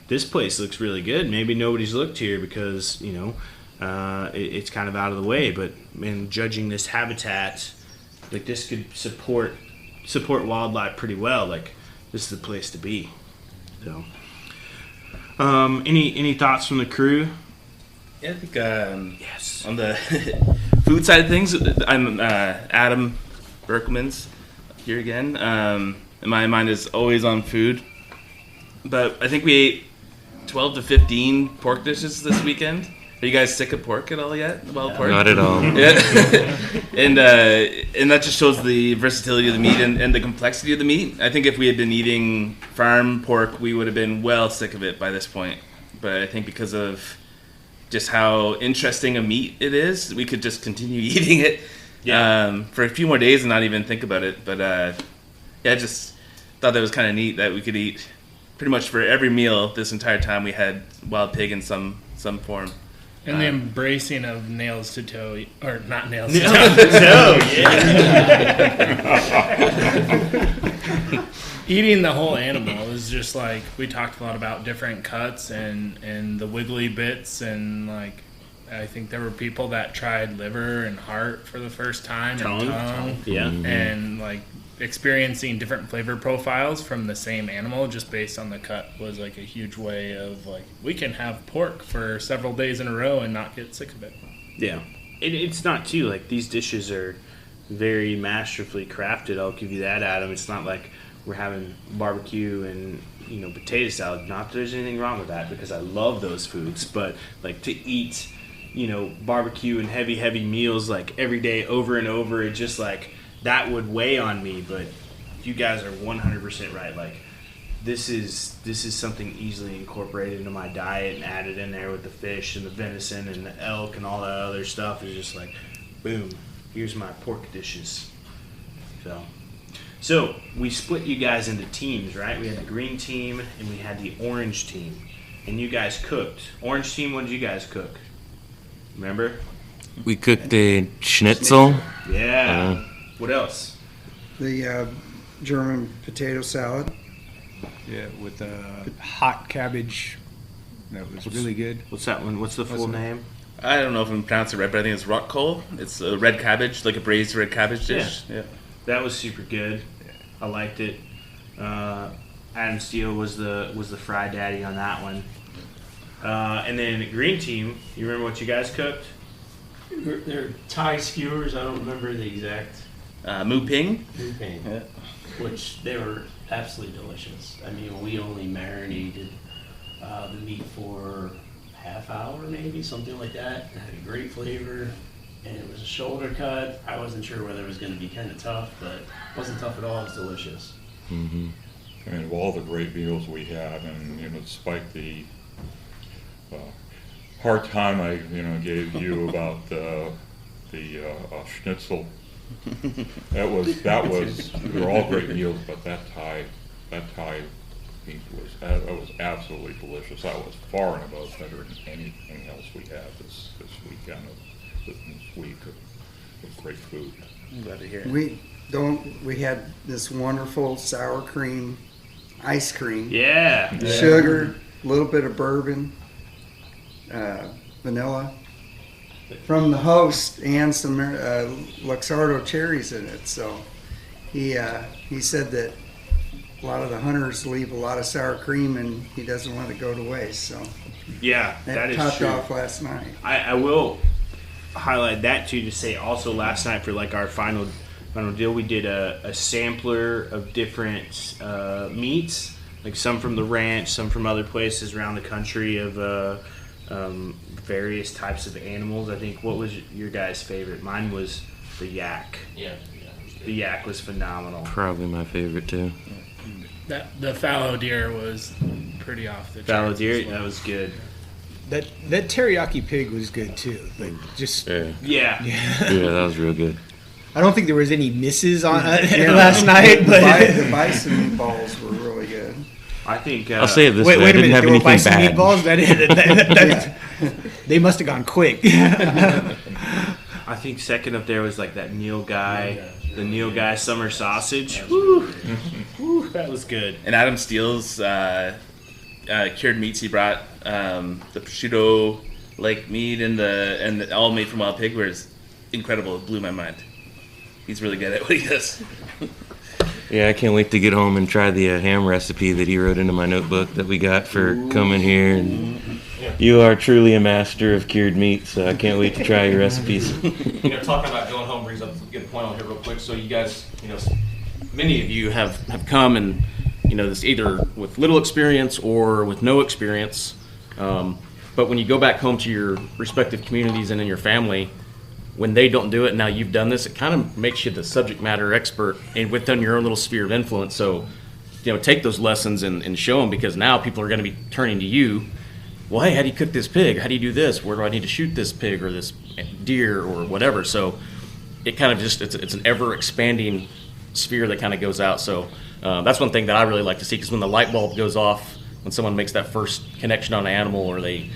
Speaker 4: this place looks really good. Maybe nobody's looked here because it's kind of out of the way, but in judging this habitat, like this could support wildlife pretty well. Like this is the place to be. So any thoughts from the crew?
Speaker 6: Yeah, I think yes, on the food side of things, I'm Adam Berkelmans here again, and my mind is always on food, but I think we ate 12 to 15 pork dishes this weekend. Are you guys sick of pork at all yet? Wild pork?
Speaker 9: Not at all.
Speaker 6: Yeah. And that just shows the versatility of the meat and the complexity of the meat. I think if we had been eating farm pork, we would have been well sick of it by this point. But I think because of just how interesting a meat it is, we could just continue eating it for a few more days and not even think about it. But I just thought that was kind of neat that we could eat pretty much for every meal this entire time we had wild pig in some form.
Speaker 5: And the embracing of nails to toe, or not nails
Speaker 4: to
Speaker 5: toe,
Speaker 4: yeah.
Speaker 5: Eating the whole animal is just like, we talked a lot about different cuts and the wiggly bits, and like I think there were people that tried liver and heart for the first time, and tongue.
Speaker 4: Yeah.
Speaker 5: And like experiencing different flavor profiles from the same animal just based on the cut was like a huge way of like, we can have pork for several days in a row and not get sick of it.
Speaker 4: Yeah. It's not too, like these dishes are very masterfully crafted. I'll give you that, Adam. It's not like we're having barbecue and potato salad. Not that there's anything wrong with that, because I love those foods, but like to eat barbecue and heavy meals like every day over and over, it just like that would weigh on me. But you guys are 100% right. Like this is something easily incorporated into my diet and added in there with the fish and the venison and the elk and all that other stuff. Is just like, boom, here's my pork dishes. So we split you guys into teams, right? We had the green team and we had the orange team, and you guys cooked. Orange team, what did you guys cook? Remember?
Speaker 9: We cooked a schnitzel.
Speaker 4: Yeah. What else?
Speaker 8: The German potato salad.
Speaker 12: Yeah, with hot cabbage. That was really good.
Speaker 4: What's that one? What's the full name?
Speaker 6: I don't know if I'm pronouncing it right, but I think it's rotkohl. It's a red cabbage, like a braised red cabbage dish.
Speaker 4: Yeah. That was super good. I liked it. Adam Steele was the fry daddy on that one. And then the green team, you remember what you guys cooked?
Speaker 13: They're Thai skewers. I don't remember the exact.
Speaker 6: Mu ping.
Speaker 13: Yeah. Which they were absolutely delicious. I mean, we only marinated the meat for half hour, maybe something like that. It had a great flavor, and it was a shoulder cut. I wasn't sure whether it was going to be kind of tough, but it wasn't tough at all. It was delicious.
Speaker 17: Mm-hmm. I mean, of all the great meals we had, and despite the hard time I gave you about the schnitzel, That was they were all great meals, but that Thai meat was absolutely delicious. That was far and above better than anything else we had this weekend this week of great food.
Speaker 4: I'm glad to hear it.
Speaker 8: We had this wonderful sour cream ice cream.
Speaker 4: Yeah.
Speaker 8: Sugar, a little bit of bourbon, vanilla from the host, and some Luxardo cherries in it. So he said that a lot of the hunters leave a lot of sour cream, and he doesn't want it to go to waste. So
Speaker 4: yeah, that is
Speaker 8: topped
Speaker 4: true.
Speaker 8: off last night.
Speaker 4: I will highlight that too, to say also last night for like our final deal, we did a sampler of different meats, like some from the ranch, some from other places around the country, of various types of animals. I think, what was your guys' favorite? Mine was the yak.
Speaker 13: Yeah.
Speaker 4: The yak was phenomenal.
Speaker 9: Probably my favorite too.
Speaker 5: The fallow deer was pretty off the
Speaker 4: Fallow
Speaker 5: charts.
Speaker 4: deer, that was good.
Speaker 12: That teriyaki pig was good too. Like just
Speaker 9: yeah, that was real good.
Speaker 12: I don't think there was any misses on last night, but
Speaker 8: the bison meatballs were really good.
Speaker 4: I think
Speaker 9: I'll say it this way:
Speaker 12: wait
Speaker 9: I
Speaker 12: a
Speaker 9: didn't
Speaker 12: minute,
Speaker 9: have
Speaker 12: there were
Speaker 9: anything
Speaker 12: bison
Speaker 9: bad.
Speaker 12: meatballs. They must have gone quick.
Speaker 4: I think second up there was like that Neil Guy, the Neil Guy summer sausage. Woo. Woo, that was good.
Speaker 6: And Adam Steele's cured meats he brought, the prosciutto like meat and the all made from wild pig, was incredible. It blew my mind. He's really good at what he does.
Speaker 9: Yeah, I can't wait to get home and try the ham recipe that he wrote into my notebook that we got for coming here. And you are truly a master of cured meat, so I can't wait to try your recipes.
Speaker 10: Talking about going home brings up a good point on here real quick. So you guys, many of you have come and, this either with little experience or with no experience. But when you go back home to your respective communities and in your family, when they don't do it, now you've done this, it kind of makes you the subject matter expert and within your own little sphere of influence. So, take those lessons and show them, because now people are going to be turning to you. Well, hey, how do you cook this pig? How do you do this? Where do I need to shoot this pig or this deer or whatever? So it kind of just, it's an ever expanding sphere that kind of goes out. So that's one thing that I really like to see, because when the light bulb goes off, when someone makes that first connection on an animal, or they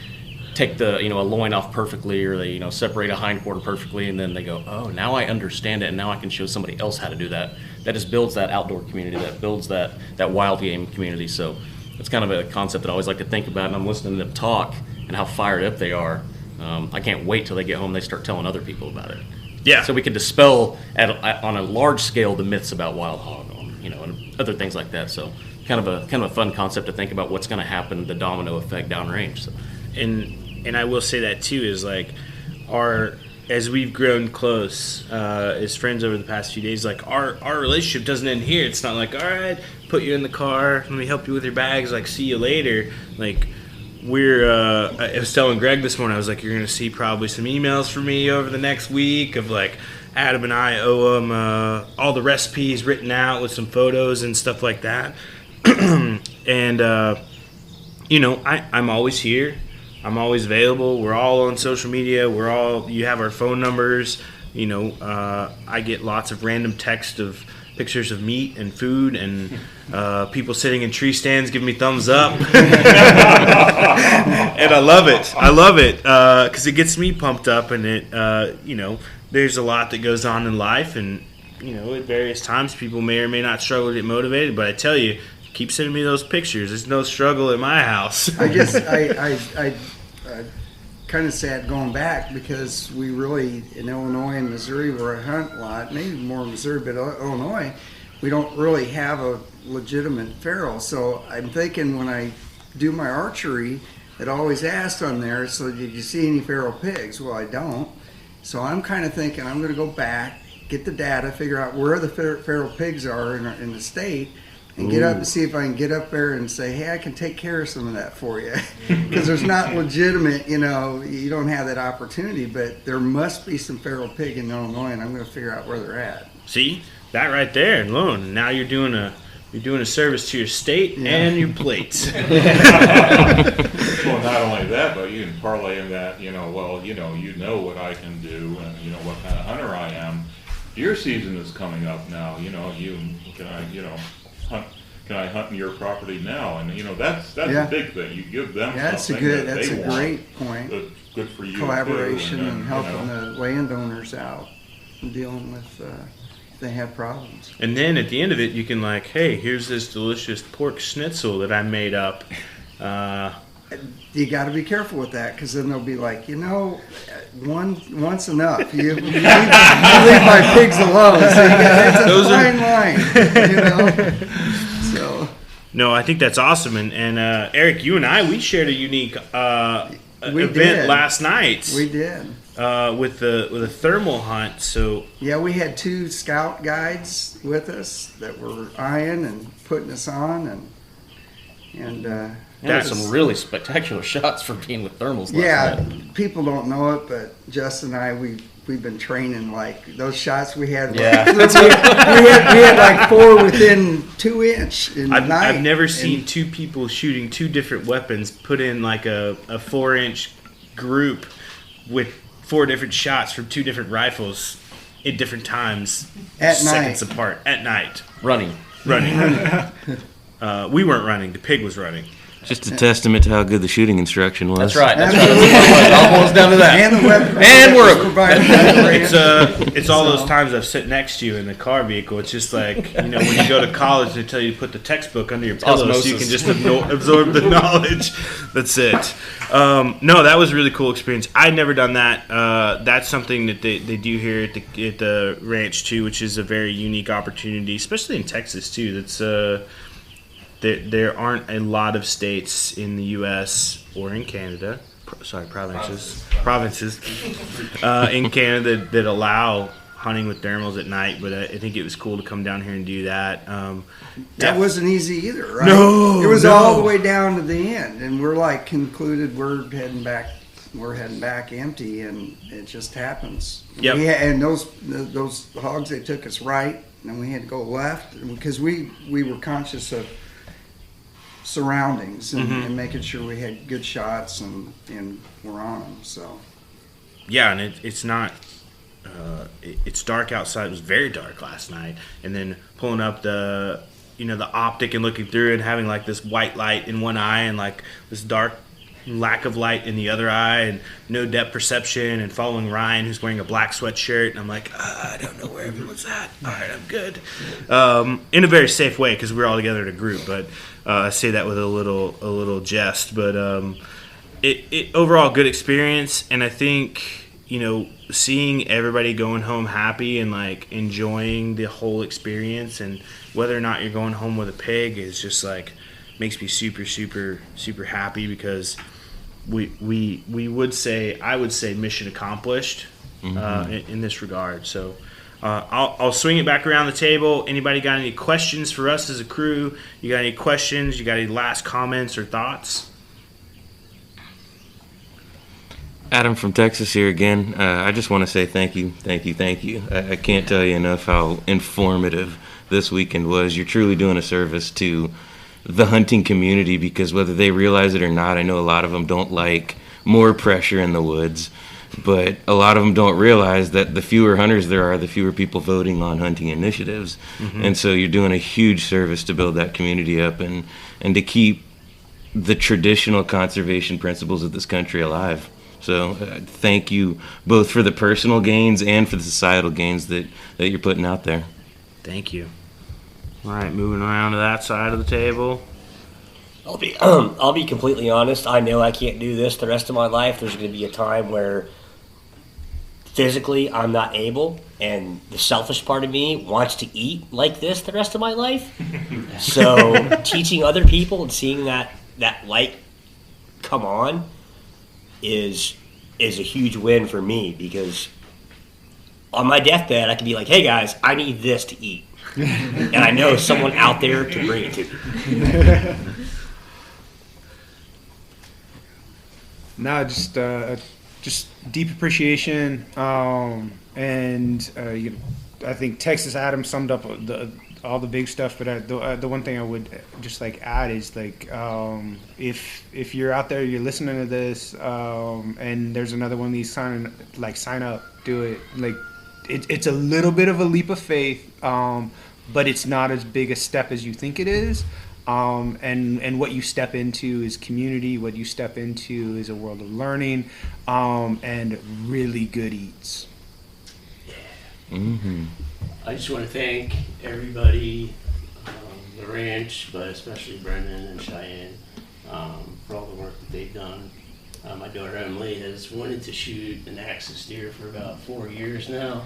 Speaker 10: take the a loin off perfectly, or they separate a hind quarter perfectly, and then they go, oh, now I understand it, and now I can show somebody else how to do that. That just builds that outdoor community, that builds that wild game community. So it's kind of a concept that I always like to think about, and I'm listening to them talk and how fired up they are. I can't wait till they get home and they start telling other people about it.
Speaker 4: Yeah.
Speaker 10: So we can dispel on a large scale the myths about wild hog, and other things like that. So kind of a fun concept to think about what's going to happen, the domino effect downrange. So.
Speaker 4: And I will say that too, is like as we've grown close as friends over the past few days, like our relationship doesn't end here. It's not like, all right, put you in the car, let me help you with your bags, like see you later. Like I was telling Greg this morning, I was like, you're gonna see probably some emails from me over the next week of like Adam and I owe him all the recipes written out with some photos and stuff like that. And I'm always here. I'm always available. We're all on social media. You have our phone numbers. I get lots of random text of pictures of meat and food and people sitting in tree stands giving me thumbs up. And I love it because it gets me pumped up, and it there's a lot that goes on in life, and at various times people may or may not struggle to get motivated, but I tell you, keep sending me those pictures. There's no struggle at my house.
Speaker 8: I guess I kind of sad going back, because we really, in Illinois and Missouri, where I hunt a lot, maybe more Missouri, but Illinois, we don't really have a legitimate feral. So I'm thinking when I do my archery, it always asks on there, so did you see any feral pigs? Well, I don't. So I'm kind of thinking I'm going to go back, get the data, figure out where the feral pigs are in the state, and get up and see if I can get up there and say, hey, I can take care of some of that for you. Because there's not legitimate, you don't have that opportunity, but there must be some feral pig in Illinois, and I'm going to figure out where they're at.
Speaker 4: See, that right there alone, now you're doing a service to your state and your plates.
Speaker 17: Well, not only that, but you can parlay in that, you know what I can do, and what kind of hunter I am. deer season is coming up now. Can I hunt in your property now? And that's a big thing. You give them something
Speaker 8: that's a great point.
Speaker 17: Good for you.
Speaker 8: Collaboration
Speaker 17: too,
Speaker 8: and helping the landowners out and dealing with if they have problems.
Speaker 4: And then at the end of it, you can hey, here's this delicious pork schnitzel that I made up.
Speaker 8: You got to be careful with that, because then they'll be like, once enough. You leave my pigs alone. So it's a fine line. So.
Speaker 4: No, I think that's awesome. And Eric, you and I, we shared a unique event last night.
Speaker 8: We did.
Speaker 4: With a thermal hunt. So
Speaker 8: yeah, we had 2 scout guides with us that were eyeing and putting us on, and
Speaker 10: that's some really spectacular shots for being with thermals.
Speaker 8: Yeah,
Speaker 10: last night.
Speaker 8: People don't know it, but Justin and I, we've been training those shots we had.
Speaker 10: Yeah,
Speaker 8: we had 4 within 2 inch in the night.
Speaker 4: I've never seen 2 people shooting 2 different weapons put in a 4-inch group with 4 different shots from 2 different rifles at different times,
Speaker 8: at
Speaker 4: seconds
Speaker 8: night.
Speaker 4: apart, at night,
Speaker 10: running.
Speaker 4: We weren't running. The pig was running.
Speaker 9: Just a testament to how good the shooting instruction was.
Speaker 10: That's right. Almost down to that.
Speaker 8: And the weapon.
Speaker 10: And
Speaker 4: It's all those times I've sit next to you in the car vehicle. It's just when you go to college, they tell you to put the textbook under your pillow so you can just absorb the knowledge. That's it. No, that was a really cool experience. I'd never done that. That's something that they do here at the ranch too, which is a very unique opportunity, especially in Texas too. That's there aren't a lot of states in the U.S. or in Canada, provinces in Canada that allow hunting with thermals at night. But I think it was cool to come down here and do that.
Speaker 8: That wasn't easy either, right?
Speaker 4: No,
Speaker 8: it was all the way down to the end, and we're concluded we're heading back empty, and it just happens.
Speaker 4: Yep.
Speaker 8: And those hogs, they took us right, and we had to go left because we were conscious of surroundings and making sure we had good shots and we're on them. So
Speaker 4: yeah, and it's not it's dark outside. It was very dark last night, and then pulling up the optic and looking through and having this white light in one eye and this dark lack of light in the other eye and no depth perception, and following Ryan, who's wearing a black sweatshirt, and I'm I don't know where everyone's at. All right, I'm good. In a very safe way, because we're all together in a group, but I say that with a little jest. But it overall good experience, and I think seeing everybody going home happy and enjoying the whole experience, and whether or not you're going home with a pig is just makes me super, super, super happy, because I would say mission accomplished in this regard. So I'll swing it back around the table. Anybody got any questions for us as a crew? You got any questions? You got any last comments or thoughts?
Speaker 9: Adam from Texas here again. I just want to say thank you. I can't tell you enough how informative this weekend was. You're truly doing a service to the hunting community, because whether they realize it or not, I know a lot of them don't like more pressure in the woods, but a lot of them don't realize that the fewer hunters there are, the fewer people voting on hunting initiatives. And so you're doing a huge service to build that community up and to keep the traditional conservation principles of this country alive. So thank you both for the personal gains and for the societal gains that you're putting out there.
Speaker 4: Thank you. All right, moving around to that side of the table.
Speaker 11: I'll be completely honest. I know I can't do this the rest of my life. There's going to be a time where physically I'm not able, and the selfish part of me wants to eat like this the rest of my life. So teaching other people and seeing that light come on is a huge win for me, because on my deathbed I can be like, hey guys, I need this to eat. And I know someone out there to bring it to me.
Speaker 12: No, just deep appreciation, and I think Texas Adam summed up all the big stuff. But the one thing I would just add is if you're out there, you're listening to this, and there's another one of these sign up, do it. it's a little bit of a leap of faith, but it's not as big a step as you think it is. And what you step into is community. What you step into is a world of learning, and really good eats.
Speaker 13: Mm-hmm. I just want to thank everybody, the ranch, but especially Brendan and Cheyenne, for all the work that they've done. My daughter Emily has wanted to shoot an axis deer for about 4 years now,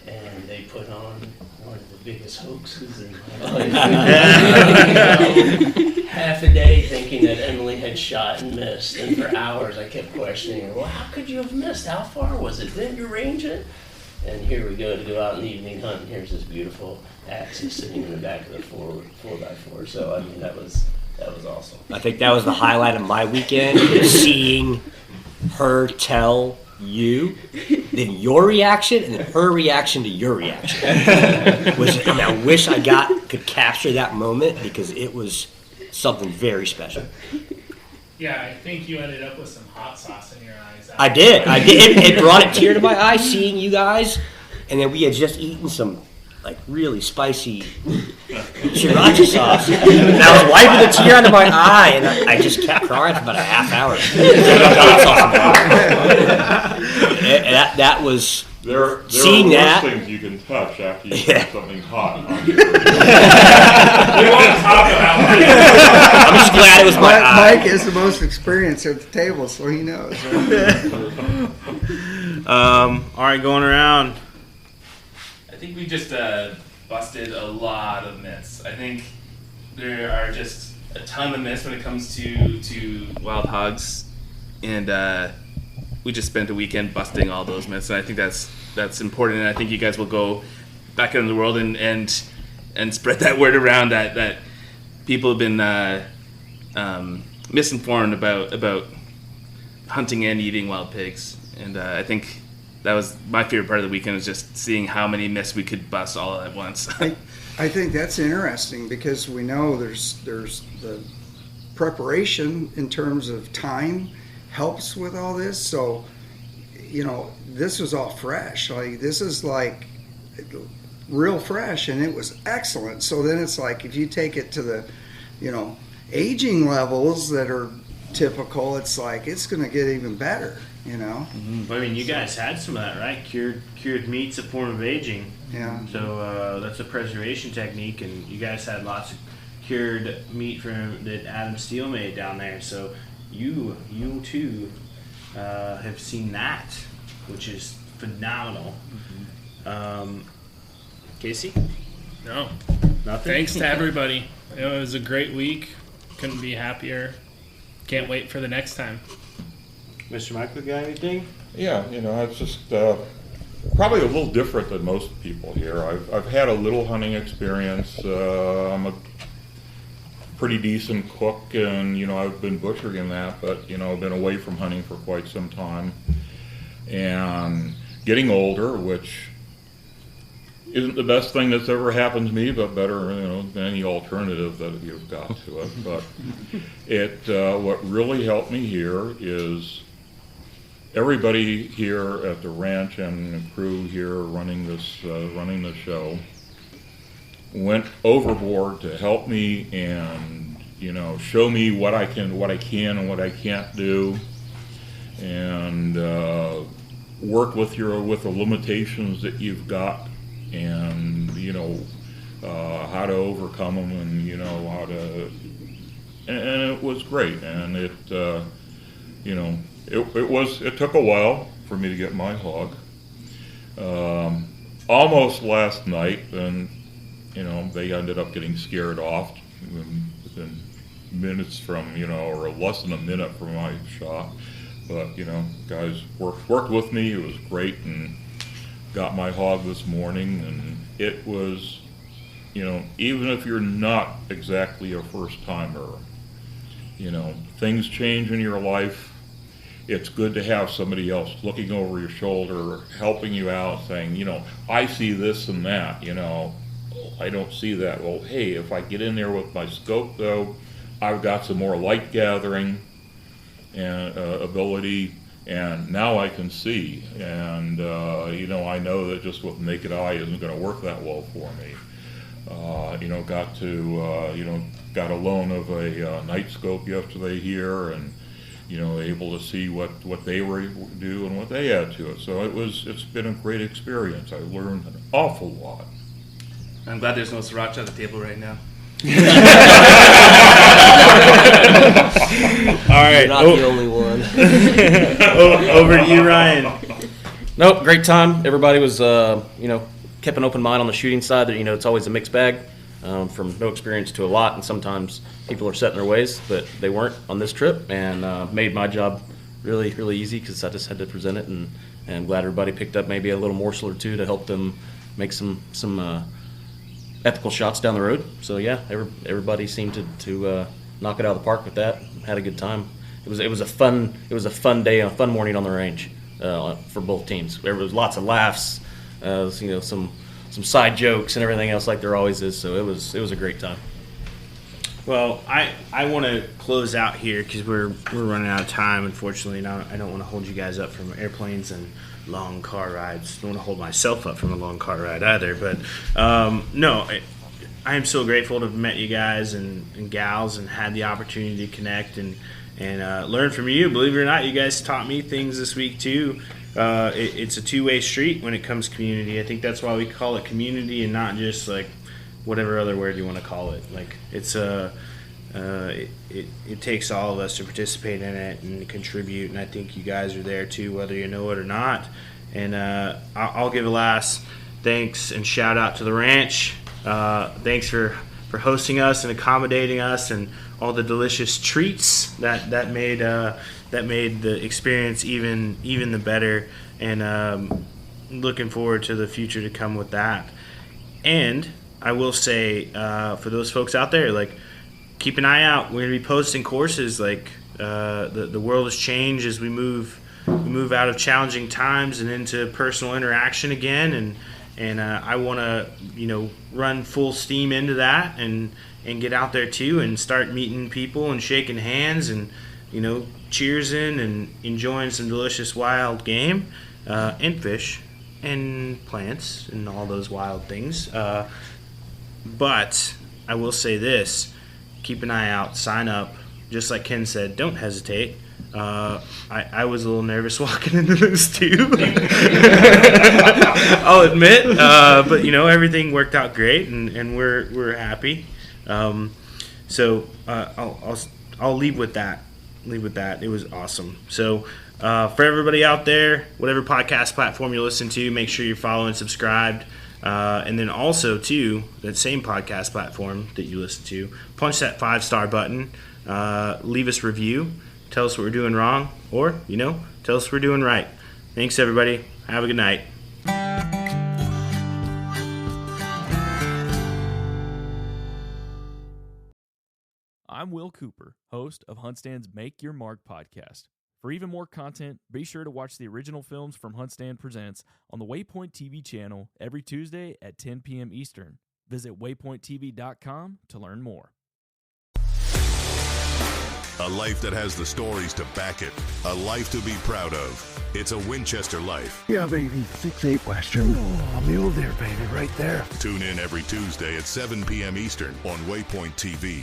Speaker 13: and they put on one of the biggest hoaxes in my life. Half a day thinking that Emily had shot and missed, and for hours I kept questioning her, well, how could you have missed? How far was it? Didn't you range it? And here we go to go out in the evening hunt, and here's this beautiful axis sitting in the back of the 4x4. So, I mean, that was awesome.
Speaker 11: I think that was the highlight of my weekend, seeing her tell you, then your reaction, and then her reaction to your reaction. I wish I could capture that moment, because it was something very special.
Speaker 5: Yeah, I think you ended up with some hot sauce in your eyes.
Speaker 11: I did. It brought a tear to my eye seeing you guys, and then we had just eaten some like really spicy sriracha sauce. And I was wiping the tear out of my eye, and I just kept crying for about a half hour. That was seeing that.
Speaker 17: There are worse things you can touch after you put something hot on you.
Speaker 5: We won't talk about it.
Speaker 11: I'm just glad it was my eye.
Speaker 8: Mike is the most experienced at the table, so he knows.
Speaker 4: All right, going around.
Speaker 6: I think we just busted a lot of myths. I think there are just a ton of myths when it comes to wild hogs, and we just spent a weekend busting all those myths. And I think that's important. And I think you guys will go back into the world and spread that word around that people have been misinformed about hunting and eating wild pigs. And I think that was my favorite part of the weekend, was just seeing how many myths we could bust all at once.
Speaker 8: I think that's interesting, because we know there's the preparation in terms of time helps with all this. So, this was all fresh. Like, this is like real fresh, and it was excellent. So then it's like, if you take it to the, aging levels that are typical, it's like it's going to get even better.
Speaker 4: Mm-hmm. I mean, you guys had some of that, right? Cured meat's a form of aging.
Speaker 8: Yeah.
Speaker 4: So that's a preservation technique, and you guys had lots of cured meat that Adam Steele made down there. So you too have seen that, which is phenomenal. Mm-hmm. Casey?
Speaker 5: No.
Speaker 4: Nothing?
Speaker 5: Thanks to everybody. It was a great week. Couldn't be happier. Can't wait for the next time.
Speaker 4: Mr. Michael, got anything?
Speaker 17: Yeah, it's just probably a little different than most people here. I've had a little hunting experience. I'm a pretty decent cook, and I've been butchering in that, but I've been away from hunting for quite some time, and getting older, which isn't the best thing that's ever happened to me, but better, than any alternative that you've got to it. But what really helped me here is everybody here at the ranch and the crew here running the show went overboard to help me and show me what I can and what I can't do, and work with the limitations that you've got, and how to overcome them, and how to, and it was great, and it took a while for me to get my hog. Almost last night, and they ended up getting scared off within minutes from, or less than a minute from my shot. But guys worked with me. It was great, and got my hog this morning, and it was, even if you're not exactly a first timer, things change in your life. It's good to have somebody else looking over your shoulder, helping you out, saying, I see this and that, I don't see that. Well, hey, if I get in there with my scope, though, I've got some more light gathering and ability, And now I can see, and I know that just with naked eye isn't going to work that well for me. Got a loan of a night scope yesterday here, and able to see what they were do and what they add to it. So it's been a great experience. I learned an awful lot.
Speaker 6: I'm glad there's no sriracha at the table right now.
Speaker 10: All right,
Speaker 11: you're not the only one.
Speaker 10: Over to you, Ryan. Nope, great time. Everybody was, kept an open mind on the shooting side. That it's always a mixed bag, from no experience to a lot, and sometimes people are set in their ways, but they weren't on this trip, and made my job really, really easy because I just had to present it, and I'm glad everybody picked up maybe a little morsel or two to help them make some ethical shots down the road. So yeah, everybody seemed to knock it out of the park with that. Had a good time. It was a fun day, a fun morning on the range for both teams. There was lots of laughs, some side jokes and everything else like there always is. So it was a great time.
Speaker 4: Well, I want to close out here because we're running out of time, unfortunately. And I don't want to hold you guys up from airplanes and long car rides. Don't want to hold myself up from a long car ride either. But no, I am so grateful to have met you guys and gals and had the opportunity to connect and learn from you. Believe it or not, you guys taught me things this week too. It's a two-way street when it comes to community. I think that's why we call it community and not just like whatever other word you want to call it. Like it's it takes all of us to participate in it and contribute, and I think you guys are there too, whether you know it or not. And I'll give a last thanks and shout out to the ranch. Thanks for hosting us and accommodating us and all the delicious treats that made the experience even the better. And looking forward to the future to come with that. And I will say, for those folks out there, like, keep an eye out. We're gonna be posting courses. Like, the world has changed as we move out of challenging times and into personal interaction again. And I want to, run full steam into that and get out there too and start meeting people and shaking hands and, cheersing and enjoying some delicious wild game and fish and plants and all those wild things. But I will say this, keep an eye out, sign up. Just like Ken said, don't hesitate. I was a little nervous walking into this too. I'll admit, but everything worked out great, and we're happy. So I'll leave with that. It was awesome. So for everybody out there, whatever podcast platform you listen to, make sure you're following, subscribed. And then also, too, that same podcast platform that you listen to, punch that 5-star button, leave us a review, tell us what we're doing wrong, or, tell us what we're doing right. Thanks, everybody. Have a good night.
Speaker 18: I'm Will Cooper, host of HuntStand's Make Your Mark podcast. For even more content, be sure to watch the original films from HuntStand Presents on the Waypoint TV channel every Tuesday at 10 p.m. Eastern. Visit waypointtv.com to learn more.
Speaker 19: A life that has the stories to back it. A life to be proud of. It's a Winchester life.
Speaker 20: Yeah, baby. 6'8" Western. Oh, mule deer, baby, right there.
Speaker 19: Tune in every Tuesday at 7 p.m. Eastern on Waypoint TV.